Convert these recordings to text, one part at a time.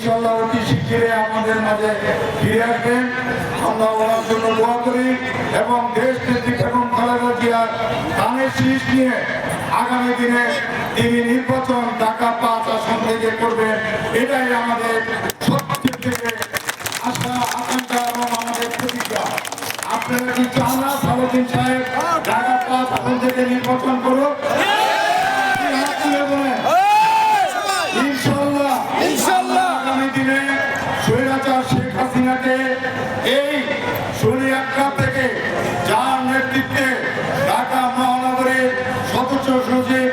ইনশাআল্লাহ অতি শীঘ্রই আমাদের মাঝে ফিরে আসবেন। আমরা ওনার জন্য দোয়া করি এবং দেশ নেত্রী বেগম খালেদা জিয়ার ধানের শীষ নিয়ে আগামী দিনে তিনি নির্বাচন ঢাকা 5 আসন থেকে করবেন, এটাই আমাদের সবচেয়ে আশা আকাঙ্ক্ষা এবং আমাদের প্রতিজ্ঞা। আপনারা কি চান না সালাউদ্দিন সাহেব ঢাকা 5 আসন থেকে নির্বাচন করুক? ইনশাআল্লাহ আগামী দিনে স্বৈরাচার শেখ হাসিনাকে এই শরীয়তকা থেকে যার নেতৃত্বে ঢাকা মহানগরের সদস্য সচিব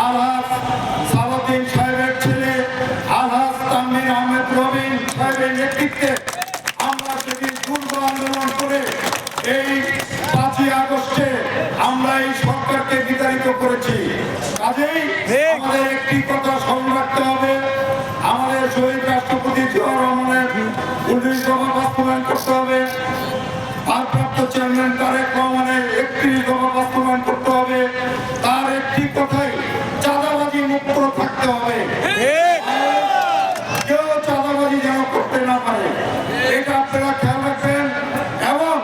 আলহাজ সালাউদ্দিন সাহেবের ছেলে আলহাজ তানভীর আহমেদ রবিন সাহেবের নেতৃত্বে আমরা সেদিন পূর্ব আন্দোলন করে এই 5ই আগস্টে আমরা এই সরকারকে বিতাড়িত করেছি। কাজেই আমাদের একটি কথা স্মরণ রাখতে হবে, আমাদের শহীদ রাষ্ট্রপতি জিয়াউর রহমানের 19 দফা বাস্তবায়ন করতে হবে, ভারপ্রাপ্ত চেয়ারম্যান তারেক রহমানের 31 দফা বাস্তবায়ন করতে হবে। তার একটি কথাই, চাঁদাবাজি মুক্ত থাকতে হবে, কেউ চাঁদাবাজি যেন করতে না পারে, এটা আপনারা খেয়াল রাখবেন। এবং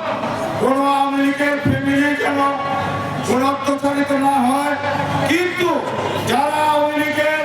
কোন আওয়ামী লীগের ফ্যামিলি যেন অত্যাচারিত না হয়, কিন্তু যারা আওয়ামী লীগের